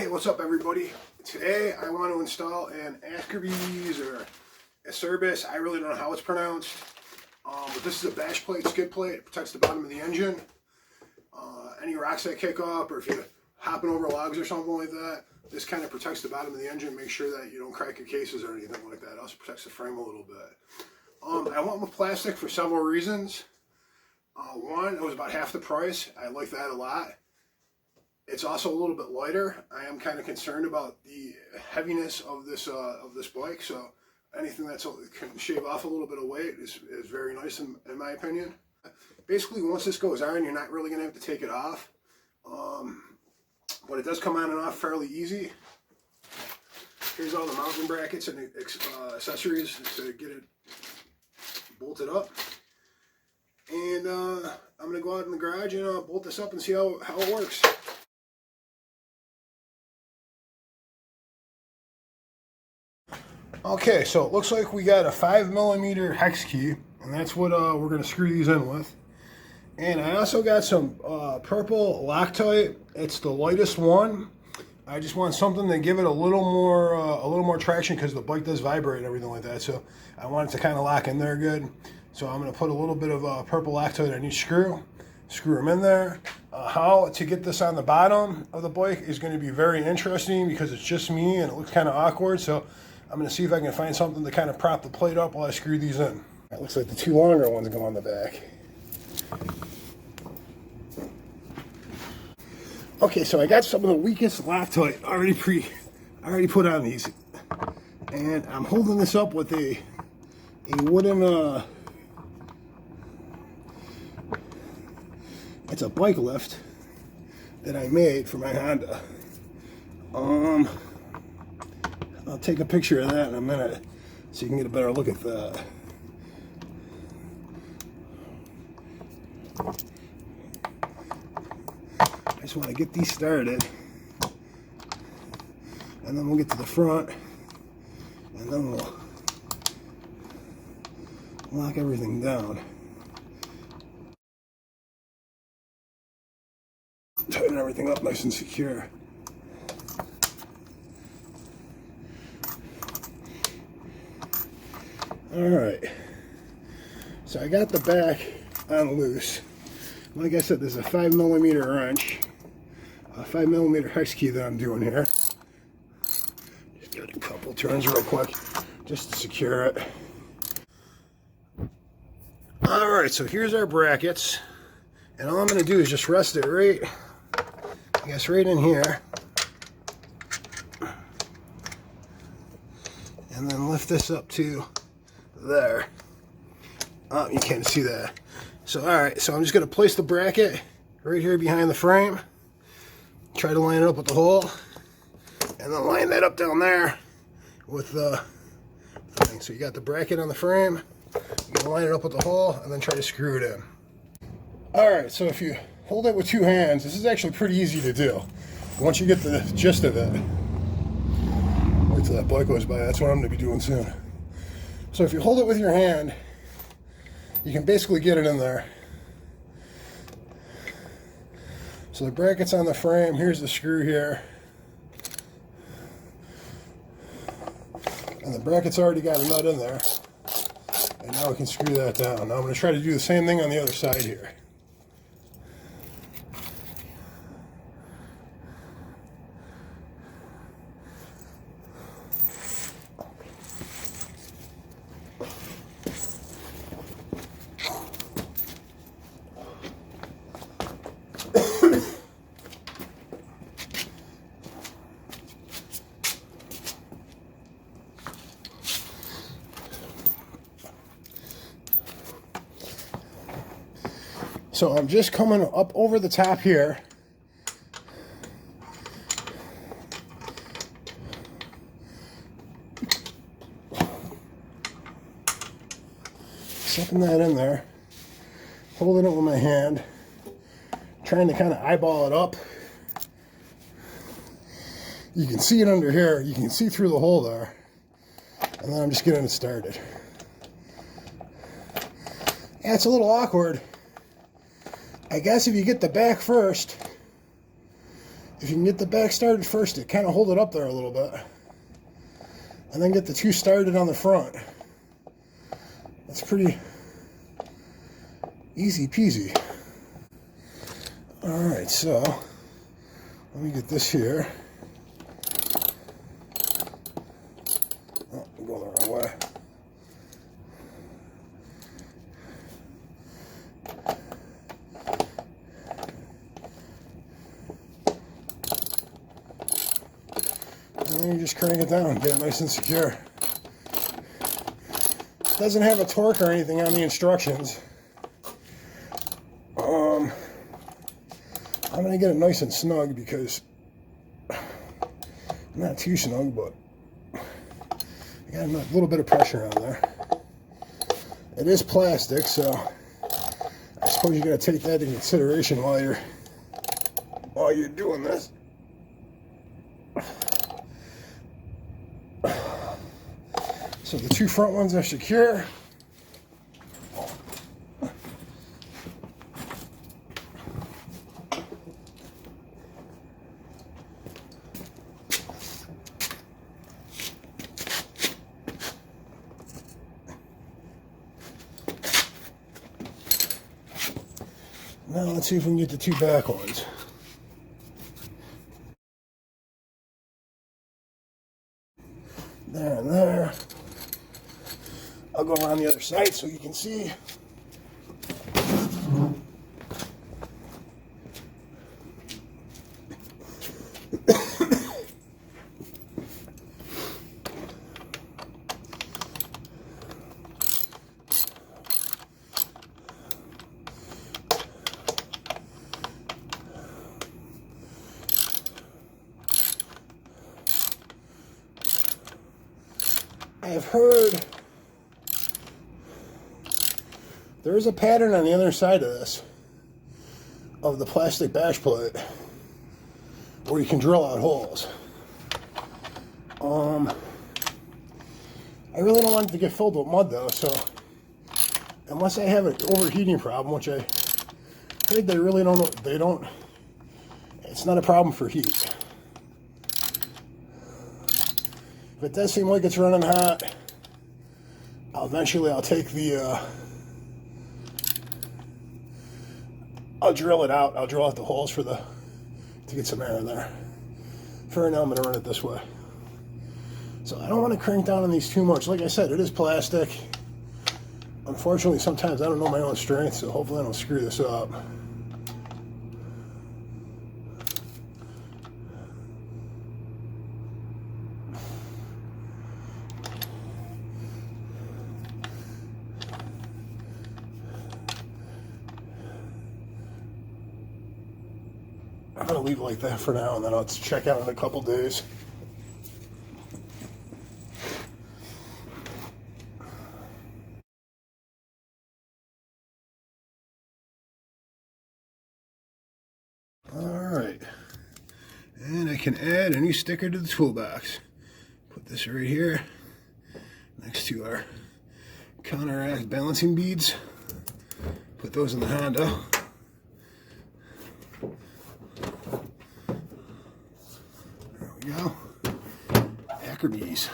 Hey, what's up everybody? Today I want to install an Acerbis or Acerbis. I really don't know how it's pronounced. But this is a bash plate, skid plate. It protects the bottom of the engine. Any rocks that kick up, or if you're hopping over logs or something like that, this kind of protects the bottom of the engine. Make sure that you don't crack your cases or anything like that. It also protects the frame a little bit. I went with plastic for several reasons. One, it was about half the price. I like that a lot. It's also a little bit lighter. I am kind of concerned about the heaviness of this bike, so anything that can shave off a little bit of weight is very nice in my opinion. Basically, once this goes on, you're not really going to have to take it off, but it does come on and off fairly easy. Here's all the mounting brackets and accessories to get it bolted up. And I'm going to go out in the garage and bolt this up and see how it works. Okay, so it looks like we got a 5mm hex key, and that's what we're going to screw these in with. And I also got some purple Loctite. It's the lightest one. I just want something to give it a little more traction because the bike does vibrate and everything like that. So I want it to kind of lock in there good. So I'm going to put a little bit of purple Loctite on each screw them in there. How to get this on the bottom of the bike is going to be very interesting because it's just me and it looks kind of awkward. So I'm going to see if I can find something to kind of prop the plate up while I screw these in. It looks like the two longer ones go on the back. Okay, so I got some of the weakest Loctite already put on these. And I'm holding this up with a wooden, it's a bike lift that I made for my Honda. I'll take a picture of that in a minute so you can get a better look at that. I just want to get these started, and then we'll get to the front, and then we'll lock everything down. Tighten everything up nice and secure. Alright, so I got the back on loose. Like I said, there's a 5mm wrench, a 5mm hex key that I'm doing here. Just give it a couple turns real quick, just to secure it. Alright, so here's our brackets, and all I'm going to do is just rest it right in here. And then lift this up to there. Oh, you can't see that. So alright, so I'm just going to place the bracket right here behind the frame. Try to line it up with the hole. And then line that up down there with the thing. So you got the bracket on the frame. You can line it up with the hole and then try to screw it in. Alright, so if you hold it with two hands, this is actually pretty easy to do. Once you get the gist of it. Wait till that bike goes by. That's what I'm going to be doing soon. So if you hold it with your hand, you can basically get it in there. So the bracket's on the frame. Here's the screw here. And the bracket's already got a nut in there. And now we can screw that down. Now I'm going to try to do the same thing on the other side here. So I'm just coming up over the top here. Sucking that in there. Holding it with my hand. Trying to kind of eyeball it up. You can see it under here. You can see through the hole there. And then I'm just getting it started. Yeah, it's a little awkward. I guess if you get the back first, if you can get the back started first, it kind of hold it up there a little bit. And then get the two started on the front. That's pretty easy peasy. Alright, so let me get this here. Oh, I'm going the wrong way. And then you just crank it down, get it nice and secure. It doesn't have a torque or anything on the instructions. I'm going to get it nice and snug because, not too snug, but I got a little bit of pressure on there. It is plastic, so I suppose you got to take that into consideration while you're doing this. So the two front ones are secure. Now let's see if we can get the two back ones. There and there. I'll go around the other side so you can see. I have heard there is a pattern on the other side of this, of the plastic bash plate, where you can drill out holes. I really don't want it to get filled with mud though, so unless I have an overheating problem, which I think they really don't, it's not a problem for heat. If it does seem like it's running hot, I'll take the, I'll drill it out. I'll drill out the holes to get some air in there. For now, I'm going to run it this way. So I don't want to crank down on these too much. Like I said, it is plastic. Unfortunately, sometimes I don't know my own strength, so hopefully I don't screw this up. I'm going to leave it like that for now, and then I'll check out in a couple days. Alright, and I can add a new sticker to the toolbox. Put this right here next to our counteract balancing beads. Put those in the Honda. There we go. Acerbis.